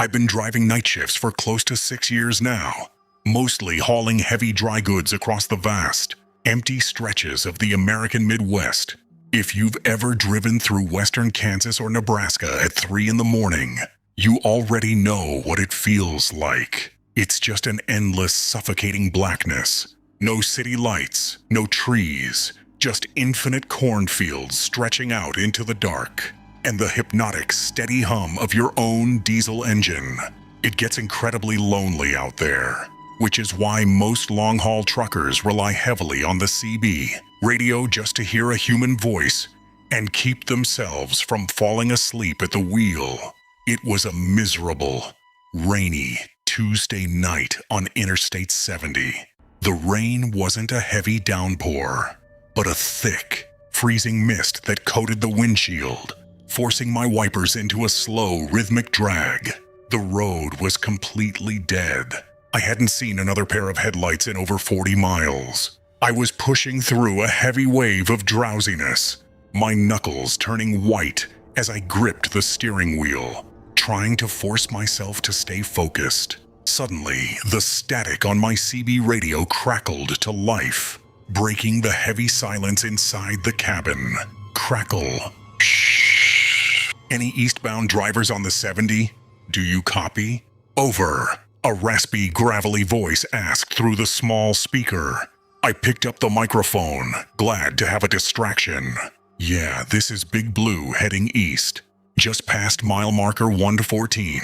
I've been driving night shifts for close to 6 years now, mostly hauling heavy dry goods across the vast, empty stretches of the American Midwest. If you've ever driven through western Kansas or Nebraska at 3 in the morning, you already know what it feels like. It's just an endless, suffocating blackness. No city lights, no trees, just infinite cornfields stretching out into the dark, and the hypnotic, steady hum of your own diesel engine. It gets incredibly lonely out there, which is why most long-haul truckers rely heavily on the CB radio just to hear a human voice and keep themselves from falling asleep at the wheel. It was a miserable, rainy Tuesday night on Interstate 70. The rain wasn't a heavy downpour, but a thick, freezing mist that coated the windshield, forcing my wipers into a slow, rhythmic drag. The road was completely dead. I hadn't seen another pair of headlights in over 40 miles. I was pushing through a heavy wave of drowsiness, my knuckles turning white as I gripped the steering wheel, trying to force myself to stay focused. Suddenly, the static on my CB radio crackled to life, breaking the heavy silence inside the cabin. Crackle. Shh. Any eastbound drivers on the 70? Do you copy? Over. A raspy, gravelly voice asked through the small speaker. I picked up the microphone, glad to have a distraction. Yeah, this is Big Blue heading east, just past mile marker 1 to 14.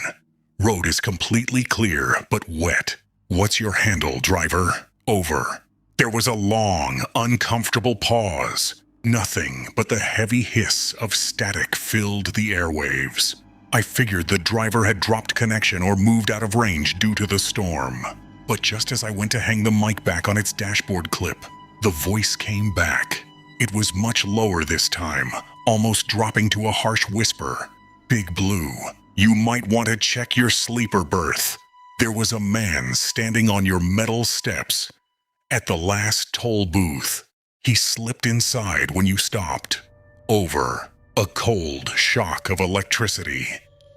Road is completely clear, but wet. What's your handle, driver? Over. There was a long, uncomfortable pause. Nothing but the heavy hiss of static filled the airwaves. I figured the driver had dropped connection or moved out of range due to the storm. But just as I went to hang the mic back on its dashboard clip, the voice came back. It was much lower this time, almost dropping to a harsh whisper. Big Blue, you might want to check your sleeper berth. There was a man standing on your metal steps at the last toll booth. He slipped inside when you stopped. Over. A cold shock of electricity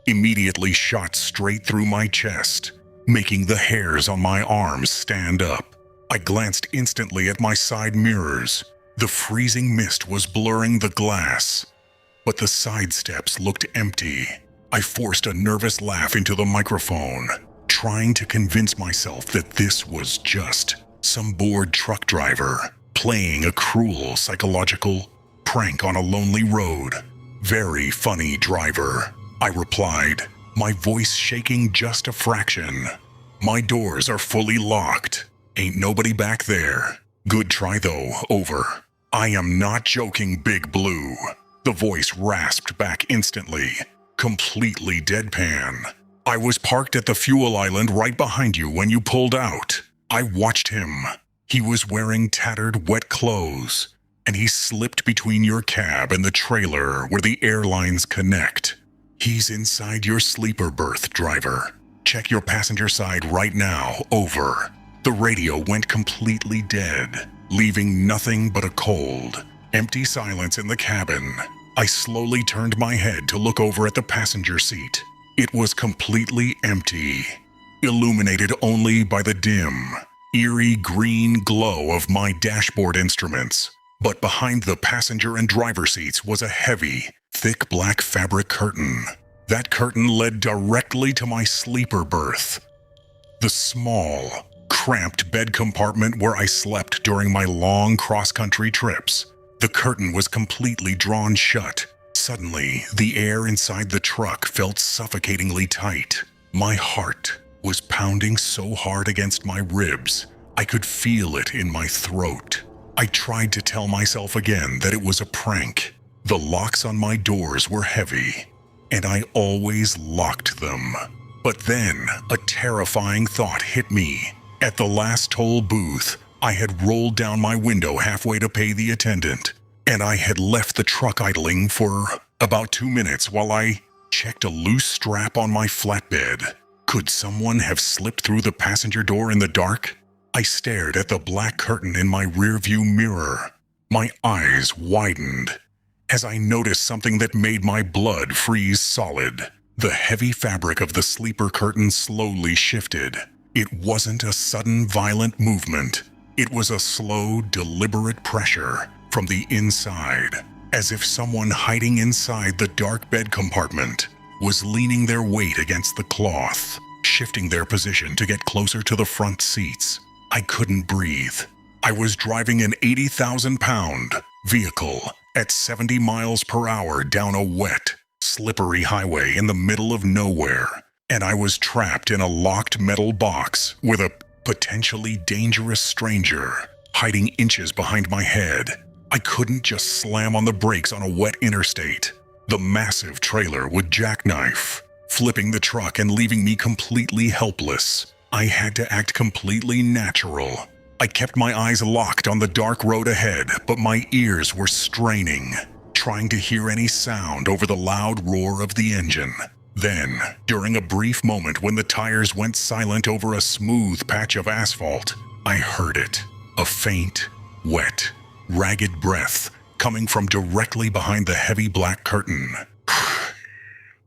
immediately shot straight through my chest, making the hairs on my arms stand up. I glanced instantly at my side mirrors. The freezing mist was blurring the glass, but the side steps looked empty. I forced a nervous laugh into the microphone, trying to convince myself that this was just some bored truck driver playing a cruel psychological prank on a lonely road. Very funny, driver, I replied, my voice shaking just a fraction. My doors are fully locked. Ain't nobody back there. Good try though, over. I am not joking, Big Blue. The voice rasped back instantly, completely deadpan. I was parked at the fuel island right behind you when you pulled out. I watched him. He was wearing tattered, wet clothes, and he slipped between your cab and the trailer where the airlines connect. He's inside your sleeper berth, driver. Check your passenger side right now, over. The radio went completely dead, leaving nothing but a cold, empty silence in the cabin. I slowly turned my head to look over at the passenger seat. It was completely empty, illuminated only by the dim, eerie green glow of my dashboard instruments. But behind the passenger and driver seats was a heavy, thick black fabric curtain. That curtain led directly to my sleeper berth, the small, cramped bed compartment where I slept during my long cross-country trips. The curtain was completely drawn shut. Suddenly, the air inside the truck felt suffocatingly tight. My heart was pounding so hard against my ribs, I could feel it in my throat. I tried to tell myself again that it was a prank. The locks on my doors were heavy, and I always locked them. But then, a terrifying thought hit me. At the last toll booth, I had rolled down my window halfway to pay the attendant, and I had left the truck idling for about 2 minutes while I checked a loose strap on my flatbed. Could someone have slipped through the passenger door in the dark? I stared at the black curtain in my rearview mirror. My eyes widened as I noticed something that made my blood freeze solid. The heavy fabric of the sleeper curtain slowly shifted. It wasn't a sudden, violent movement. It was a slow, deliberate pressure from the inside, as if someone hiding inside the dark bed compartment was leaning their weight against the cloth, shifting their position to get closer to the front seats. I couldn't breathe. I was driving an 80,000-pound vehicle at 70 miles per hour down a wet, slippery highway in the middle of nowhere, and I was trapped in a locked metal box with a potentially dangerous stranger hiding inches behind my head. I couldn't just slam on the brakes on a wet interstate. The massive trailer would jackknife, flipping the truck and leaving me completely helpless. I had to act completely natural. I kept my eyes locked on the dark road ahead, but my ears were straining, trying to hear any sound over the loud roar of the engine. Then, during a brief moment when the tires went silent over a smooth patch of asphalt, I heard it. A faint, wet, ragged breath coming from directly behind the heavy black curtain.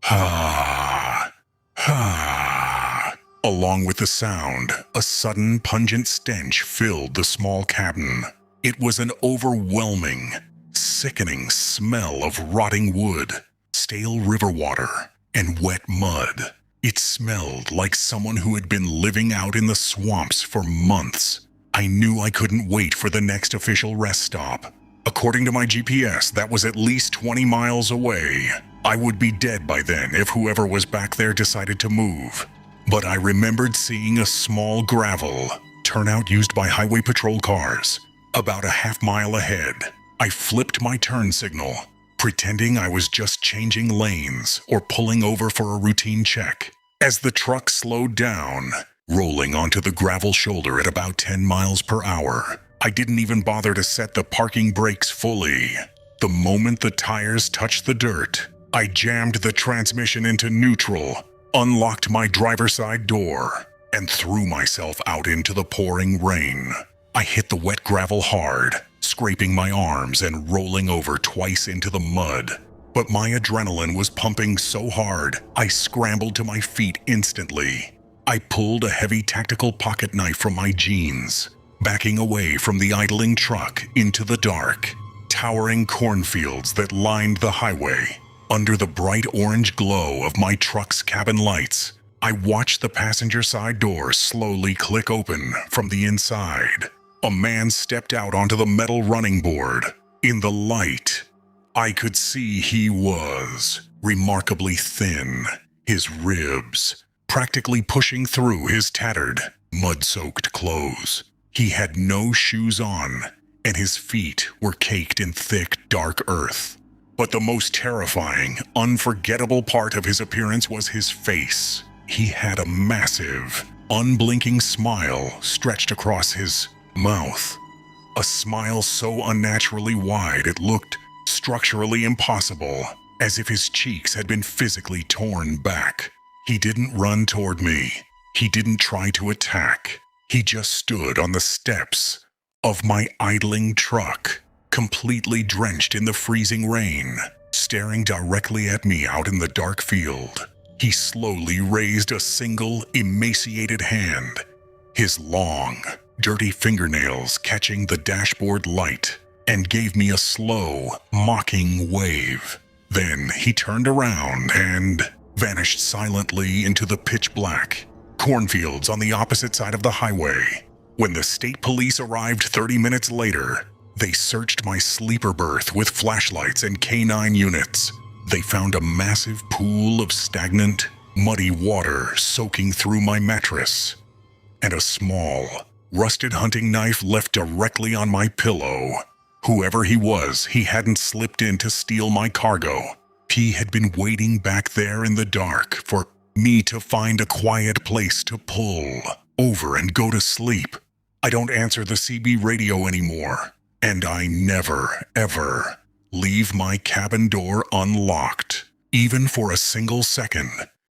Ha, ha. Along with the sound, a sudden pungent stench filled the small cabin. It was an overwhelming, sickening smell of rotting wood, stale river water, and wet mud. It smelled like someone who had been living out in the swamps for months. I knew I couldn't wait for the next official rest stop. According to my GPS, that was at least 20 miles away. I would be dead by then if whoever was back there decided to move. But I remembered seeing a small gravel turnout used by highway patrol cars about a half-mile ahead. I flipped my turn signal, pretending I was just changing lanes or pulling over for a routine check. As the truck slowed down, rolling onto the gravel shoulder at about 10 miles per hour, I didn't even bother to set the parking brakes fully. The moment the tires touched the dirt, I jammed the transmission into neutral, unlocked my driver's side door, and threw myself out into the pouring rain. I hit the wet gravel hard, scraping my arms and rolling over twice into the mud. But my adrenaline was pumping so hard, I scrambled to my feet instantly. I pulled a heavy tactical pocket knife from my jeans, backing away from the idling truck into the dark, towering cornfields that lined the highway. Under the bright orange glow of my truck's cabin lights, I watched the passenger side door slowly click open from the inside. A man stepped out onto the metal running board. In the light, I could see he was remarkably thin, his ribs practically pushing through his tattered, mud-soaked clothes. He had no shoes on, and his feet were caked in thick, dark earth. But the most terrifying, unforgettable part of his appearance was his face. He had a massive, unblinking smile stretched across his mouth. A smile so unnaturally wide it looked structurally impossible, as if his cheeks had been physically torn back. He didn't run toward me. He didn't try to attack. He just stood on the steps of my idling truck, completely drenched in the freezing rain, staring directly at me out in the dark field. He slowly raised a single, emaciated hand, his long, dirty fingernails catching the dashboard light, and gave me a slow, mocking wave. Then he turned around and vanished silently into the pitch black cornfields on the opposite side of the highway. When the state police arrived 30 minutes later, they searched my sleeper berth with flashlights and canine units. They found a massive pool of stagnant, muddy water soaking through my mattress, and a small, rusted hunting knife left directly on my pillow. Whoever he was, he hadn't slipped in to steal my cargo. He had been waiting back there in the dark for me to find a quiet place to pull over and go to sleep. I don't answer the CB radio anymore, and I never, ever leave my cabin door unlocked, even for a single second.